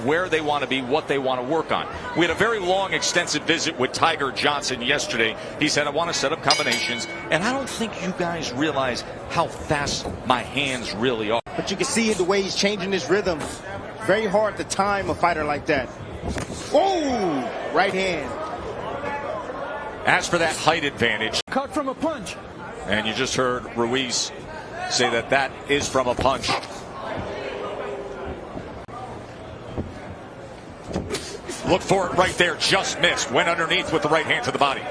where they want to be, what they want to work on. We had a very long, extensive visit with Tiger Johnson yesterday. He said, I want to set up combinations, and I don't think you guys realize how fast my hands really are. But you can see the way he's changing his rhythm. Very hard to time a fighter like that. Oh, right hand. As for that height advantage, cut from a punch. And you just heard Ruiz say that that is from a punch. Look for it right there, just missed. Went underneath with the right hand to the body.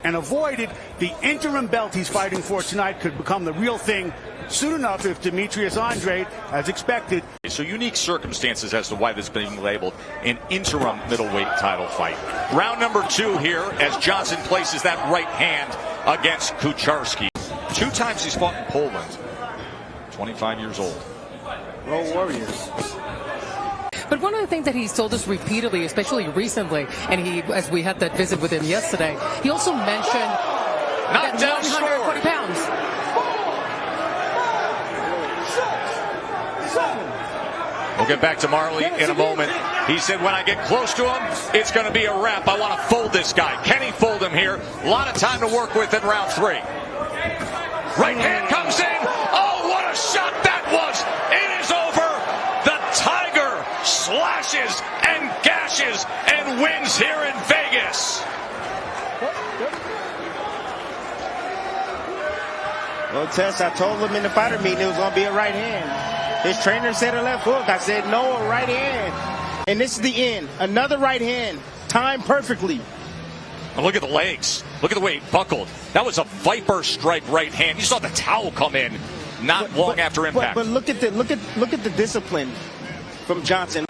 And avoided the interim belt he's fighting for tonight could become the real thing soon enough if Demetrius Andrade, as expected. So unique circumstances as to why this is being labeled an interim middleweight title fight. Round number 2 here as Johnson places that right hand against Kucharski. 2 times he's fought in Poland. 25 years old. Road Warriors. But one of the things that he's told us repeatedly, especially recently, and as we had that visit with him yesterday, he also mentioned that 140 pounds. We'll get back to Marley in a moment. He said when I get close to him, it's going to be a wrap. I want to fold this guy. Can he fold him here? A lot of time to work with in round 3. Right hand comes in. Oh, what a shot that was. It is over. The Tiger slashes and gashes and wins here in Vegas. Well, Tess, I told him in the fighter meeting it was going to be a right hand. His trainer said a left hook. I said, no, a right hand. And this is the end. Another right hand. Timed perfectly. And look at the legs. Look at the way he buckled. That was a viper strike right hand. You saw the towel come in not long after impact. But look at the discipline from Johnson.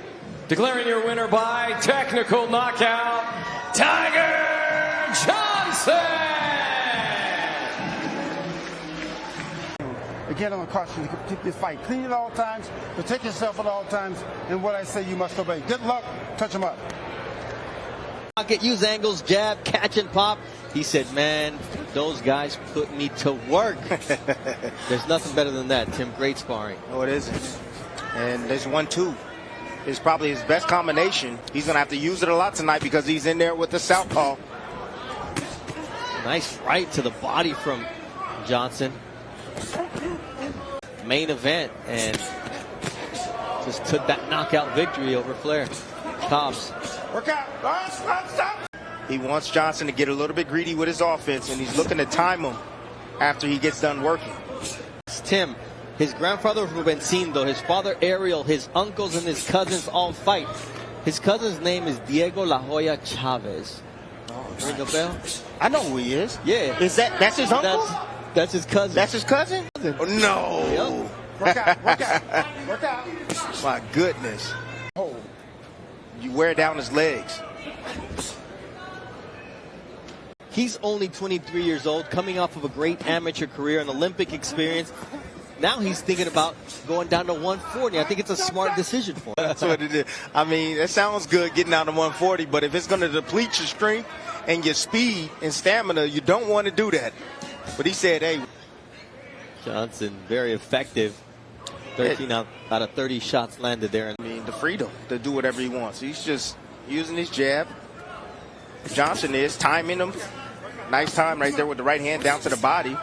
Declaring your winner by technical knockout, Tiger Johnson. Again, I'm going to caution you to keep this fight clean at all times, protect yourself at all times, and what I say you must obey. Good luck. Touch him up. Pocket, use angles, jab, catch and pop. He said, man, those guys put me to work. There's nothing better than that, Tim. Great sparring. Oh, it isn't. And there's 1-2. It's probably his best combination. He's going to have to use it a lot tonight because he's in there with the southpaw. Nice right to the body from Johnson. Main event, and just took that knockout victory over Flair. Chaves. Work out. Stop. He wants Johnson to get a little bit greedy with his offense, and he's looking to time him after he gets done working. Tim, his grandfather Rubencindo, his father Ariel, his uncles and his cousins all fight. His cousin's name is Diego La Hoya Chaves. Ring a bell? I know who he is. Yeah. That's his uncle? That's his cousin. That's his cousin? Oh, no. Yep. Work out. My goodness. Oh. You wear down his legs. He's only 23 years old, coming off of a great amateur career and Olympic experience. Now he's thinking about going down to 140. I think it's a smart decision for him. That's what it is. I mean, it sounds good getting down to 140, but if it's going to deplete your strength and your speed and stamina, you don't want to do that. But he said, hey. Johnson, very effective. 13 out of 30 shots landed there. I mean, the freedom to do whatever he wants. He's just using his jab. Johnson is timing him. Nice time right there with the right hand down to the body.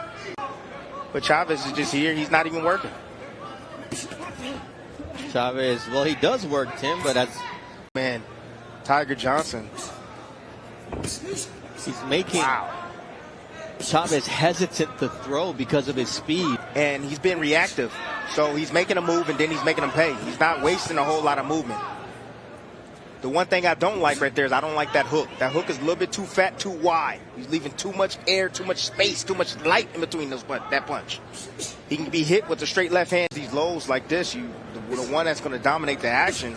But Chaves is just here. He's not even working. Chaves, well, he does work, Tim, but that's... Man, Tiger Johnson. He's making Chaves hesitant to throw because of his speed. And he's been reactive. So he's making a move and then he's making him pay. He's not wasting a whole lot of movement. The one thing I don't like right there is I don't like that hook. That hook is a little bit too fat, too wide. He's leaving too much air, too much space, too much light in between that punch. He can be hit with a straight left hand. These lows like this, the one that's going to dominate the action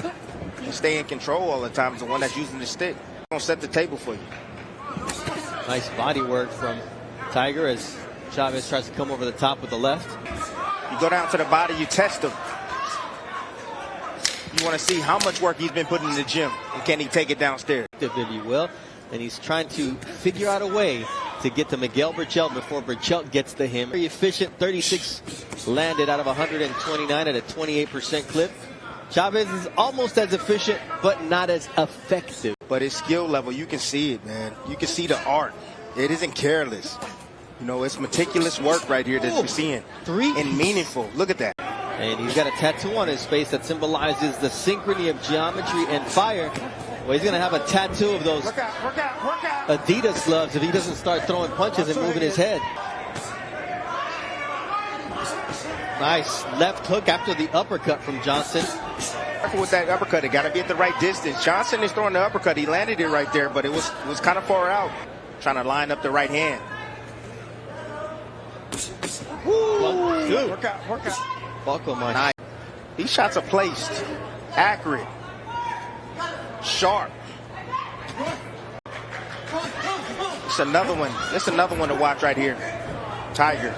and stay in control all the time is the one that's using the stick. He's going to set the table for you. Nice body work from Tiger as Chaves tries to come over the top with the left. You go down to the body, you test him. You want to see how much work he's been putting in the gym, and can he take it downstairs? If you will, and he's trying to figure out a way to get to Miguel Berchelt before Berchelt gets to him. Very efficient, 36 landed out of 129 at a 28% clip. Chaves is almost as efficient, but not as effective. But his skill level, you can see it, man. You can see the art. It isn't careless. You know, it's meticulous work right here that we're seeing. And meaningful. Look at that. And he's got a tattoo on his face that symbolizes the synchrony of geometry and fire. Well, he's going to have a tattoo of those Adidas gloves if he doesn't start throwing punches and moving his head. Nice left hook after the uppercut from Johnson. Careful with that uppercut. It got to be at the right distance. Johnson is throwing the uppercut. He landed it right there, but it was kind of far out. Trying to line up the right hand. One, two. Work out. Buckle punch. Nice. These shots are placed. Accurate. Sharp. It's another one. It's another one to watch right here. Tiger.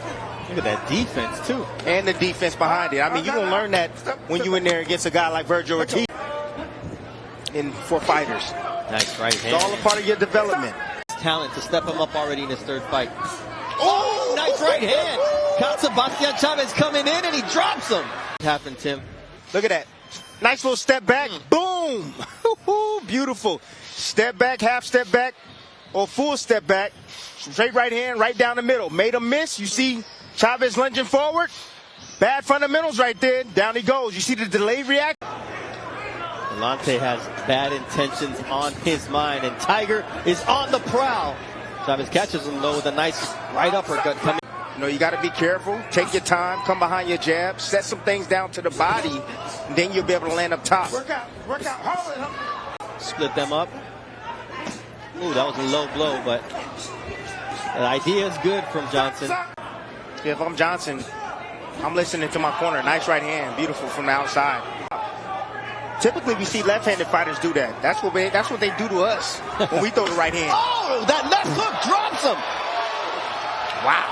Look at that defense, too. And the defense behind it. I mean, you're going to learn that when you're in there against a guy like Virgil Ortiz for fighters. Nice right hand. It's all a part of your development. Talent to step him up already in his third fight. Oh, nice right hand. Caught Sebastian Chaves coming in, and he drops him. What happened, Tim? Look at that. Nice little step back. Boom. Beautiful. Step back, half step back, or full step back. Straight right hand, right down the middle. Made a miss. You see Chaves lunging forward. Bad fundamentals right there. Down he goes. You see the delayed reaction. Delante has bad intentions on his mind, and Tiger is on the prowl. Chaves catches him, though, with a nice right uppercut coming. You know, you got to be careful. Take your time. Come behind your jab. Set some things down to the body. And then you'll be able to land up top. Work out. Hold it. Split them up. Ooh, that was a low blow, but the idea is good from Johnson. If I'm Johnson, I'm listening to my corner. Nice right hand. Beautiful from the outside. Typically, we see left-handed fighters do that. That's what they do to us when we throw the right hand. Oh, that left hook drops him. Wow.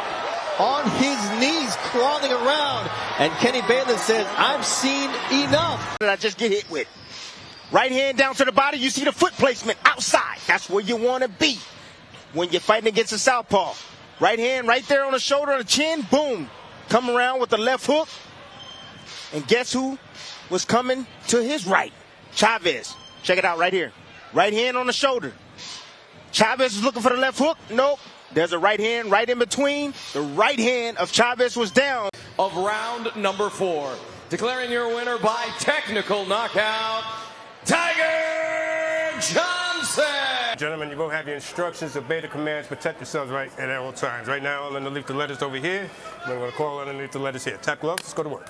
On his knees, crawling around. And Kenny Bayless says, I've seen enough. What did I just get hit with? Right hand down to the body. You see the foot placement outside. That's where you want to be when you're fighting against a southpaw. Right hand right there on the shoulder, on the chin. Boom. Come around with the left hook. And guess who was coming to his right? Chaves. Check it out right here. Right hand on the shoulder. Chaves is looking for the left hook. Nope. There's a right hand right in between. The right hand of Chaves was down. Of round number 4. Declaring your winner by technical knockout, Tiger Johnson. Gentlemen, you both have your instructions, obey the commands, protect yourselves right at all times. Right now, underneath the letters over here, we're going to call underneath the letters here. Tap gloves, let's go to work.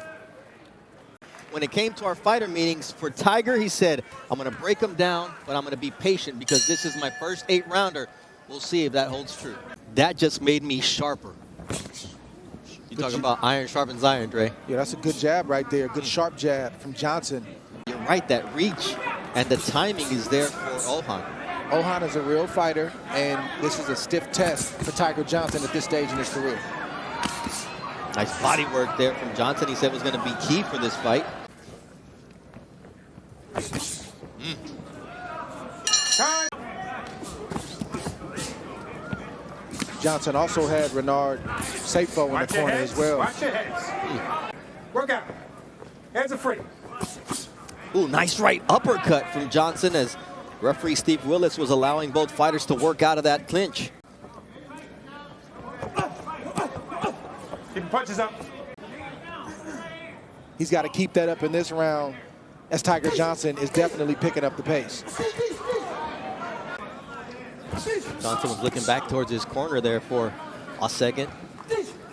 When it came to our fighter meetings, for Tiger, he said, I'm going to break him down, but I'm going to be patient because this is my first 8-rounder. We'll see if that holds true. That just made me sharper. You talking about iron sharpens iron, Dre. Yeah, that's a good jab right there. Good sharp jab from Johnson. You're right, that reach and the timing is there for Ohan. Ohan is a real fighter, and this is a stiff test for Tiger Johnson at this stage in his career. Nice body work there from Johnson. He said was going to be key for this fight. Johnson also had Renard Safo in the corner as well. Watch your heads. Work out. Hands are free. Ooh, nice right uppercut from Johnson as referee Steve Willis was allowing both fighters to work out of that clinch. Keep the punches up. He's got to keep that up in this round as Tiger Johnson is definitely picking up the pace. Johnson was looking back towards his corner there for a second,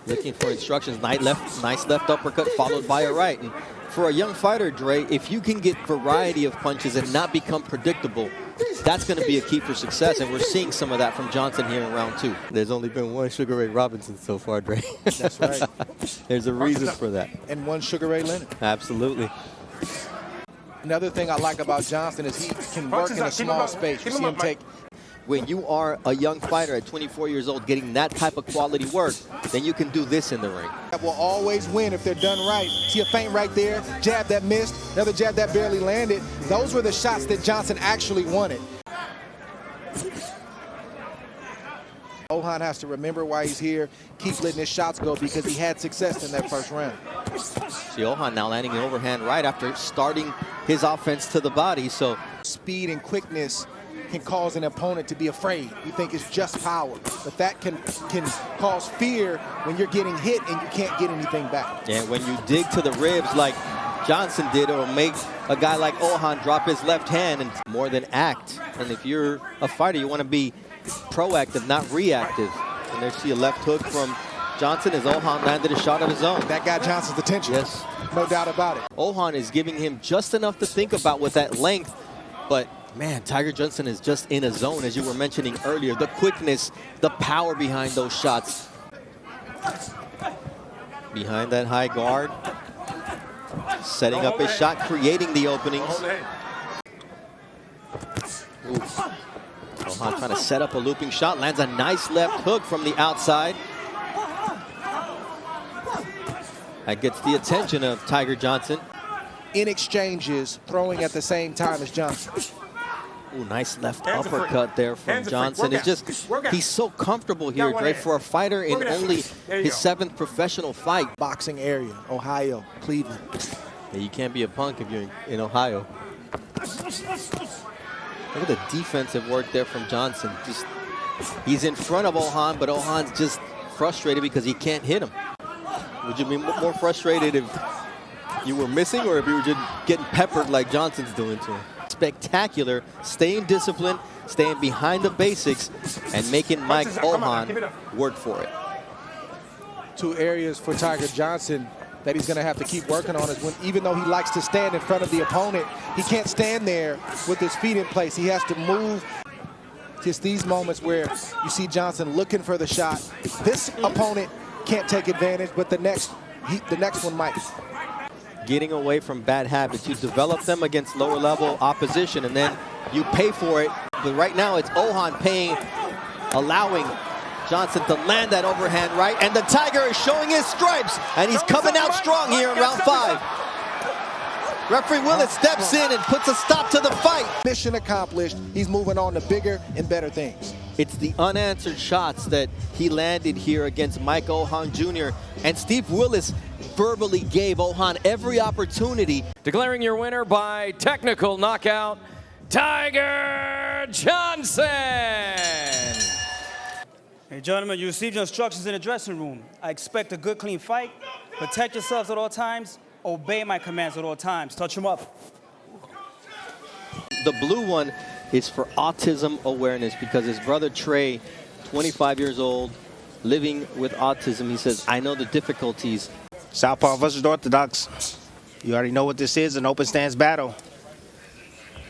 looking for instructions. Nice left uppercut followed by a right. And for a young fighter, Dre, if you can get variety of punches and not become predictable, that's going to be a key for success, and we're seeing some of that from Johnson here in round 2. There's only been one Sugar Ray Robinson so far, Dre. That's right. There's a reason for that. And one Sugar Ray Leonard. Absolutely. Another thing I like about Johnson is he can work in a small space. You see him take. When you are a young fighter at 24 years old getting that type of quality work, then you can do this in the ring. That will always win if they're done right. See a feint right there, jab that missed, another jab that barely landed. Those were the shots that Johnson actually wanted. Ohan has to remember why he's here, keep letting his shots go because he had success in that first round. See, Ohan now landing an overhand right after starting his offense to the body. So speed and quickness can cause an opponent to be afraid. You think it's just power, but that can cause fear when you're getting hit and you can't get anything back. and when you dig to the ribs like Johnson did, it'll make a guy like Ohan drop his left hand and more than act. And if you're a fighter, you want to be proactive, not reactive. And there you see a left hook from Johnson as Ohan landed a shot of his own. That got Johnson's attention. Yes. No doubt about it. Ohan is giving him just enough to think about with that length, but man, Tiger Johnson is just in a zone, as you were mentioning earlier. The quickness, the power behind those shots. Behind that high guard, setting up his shot, creating the openings. Ooh. Ohan trying to set up a looping shot, lands a nice left hook from the outside. That gets the attention of Tiger Johnson. In exchanges, throwing at the same time as Johnson. Ooh, nice left uppercut there from Johnson. It's just, he's so comfortable here, Dre, for a fighter in only his 7th professional fight. Boxing area, Ohio, Cleveland. Yeah, you can't be a punk if you're in Ohio. Look at the defensive work there from Johnson. Just, he's in front of Ohan, but Ohan's just frustrated because he can't hit him. Would you be more frustrated if you were missing or if you were just getting peppered like Johnson's doing to him? Spectacular, staying disciplined, staying behind the basics, and making Mike Ohan work for it. 2 areas for Tiger Johnson that he's going to have to keep working on is when, even though he likes to stand in front of the opponent, he can't stand there with his feet in place. He has to move. Just these moments where you see Johnson looking for the shot. This opponent can't take advantage, but the next one might. Getting away from bad habits. You develop them against lower level opposition and then you pay for it. But right now it's Ohan allowing Johnson to land that overhand right, and the Tiger is showing his stripes, and he's coming out strong here in round 5. Referee Willis steps in and puts a stop to the fight. Mission accomplished. He's moving on to bigger and better things. It's the unanswered shots that he landed here against Mike Ohan Jr. And Steve Willis verbally gave Ohan every opportunity. Declaring your winner by technical knockout, Tiger Johnson. Hey, gentlemen, you received your instructions in the dressing room. I expect a good, clean fight. Protect yourselves at all times. Obey my commands at all times. Touch him up. The blue one is for autism awareness because his brother Trey, 25 years old, living with autism, he says, I know the difficulties. Southpaw versus Orthodox. You already know what this is, an open stance battle.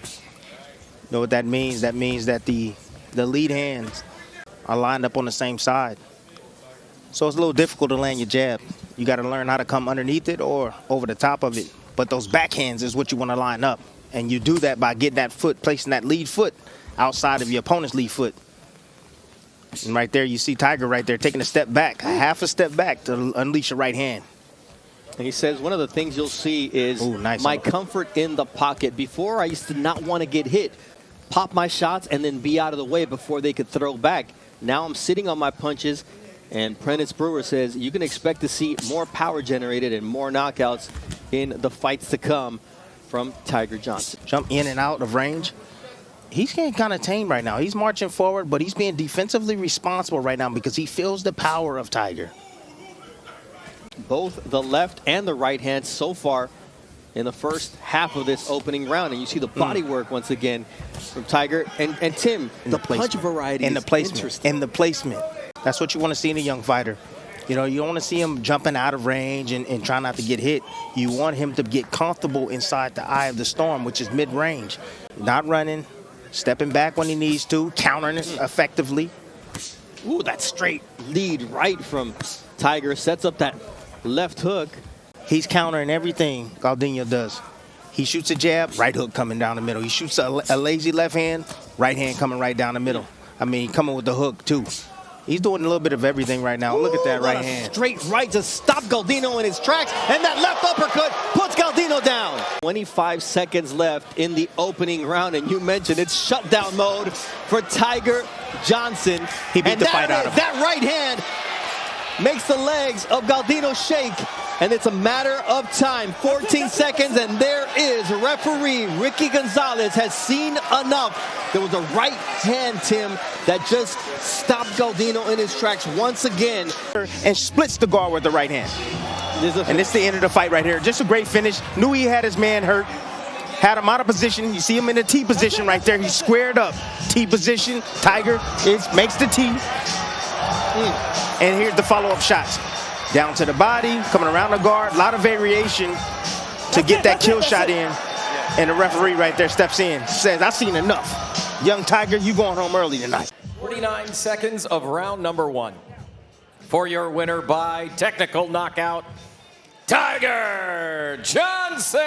You know what that means? That means that the lead hands are lined up on the same side. So it's a little difficult to land your jab. You got to learn how to come underneath it or over the top of it. But those backhands is what you want to line up. And you do that by getting that foot, placing that lead foot outside of your opponent's lead foot. And right there, you see Tiger right there taking a step back, a half a step back to unleash a right hand. And he says one of the things you'll see is my comfort in the pocket. Before, I used to not want to get hit, pop my shots, and then be out of the way before they could throw back. Now I'm sitting on my punches, and Prentice Brewer says you can expect to see more power generated and more knockouts in the fights to come from Tiger Johnson. Jump in and out of range. He's getting kind of tame right now. He's marching forward, but he's being defensively responsible right now because he feels the power of Tiger. Both the left and the right hand so far in the first half of this opening round. And you see the body work once again from Tiger. And Tim, the punch variety and the placement. And the placement. That's what you want to see in a young fighter. You know, you don't want to see him jumping out of range and trying not to get hit. You want him to get comfortable inside the eye of the storm, which is mid-range. Not running, stepping back when he needs to, countering it effectively. Ooh, that straight lead right from Tiger sets up that left hook. He's countering everything Galdino does. He shoots a jab, right hook coming down the middle. He shoots a lazy left hand, right hand coming right down the middle. I mean, coming with the hook, too. He's doing a little bit of everything right now. Look at that right hand. Straight right to stop Galdino in his tracks, and that left uppercut puts Galdino down. 25 seconds left in the opening round, and you mentioned it's shutdown mode for Tiger Johnson. He beat the fight out of him. That right hand makes the legs of Galdino shake, and it's a matter of time. 14 seconds, and there is referee Ricky Gonzalez has seen enough. There was a right hand, Tim, that just stopped Galdino in his tracks once again. And splits the guard with the right hand. And it's the end of the fight right here. Just a great finish. Knew he had his man hurt. Had him out of position. You see him in the T position right there. He's squared up. T position. Tiger makes the T. And here's the follow-up shots. Down to the body, coming around the guard. A lot of variation to get that kill shot in. And the referee right there steps in. Says, I've seen enough. Young Tiger, you going home early tonight. 49 seconds of round number 1. For your winner by technical knockout, Tiger Johnson.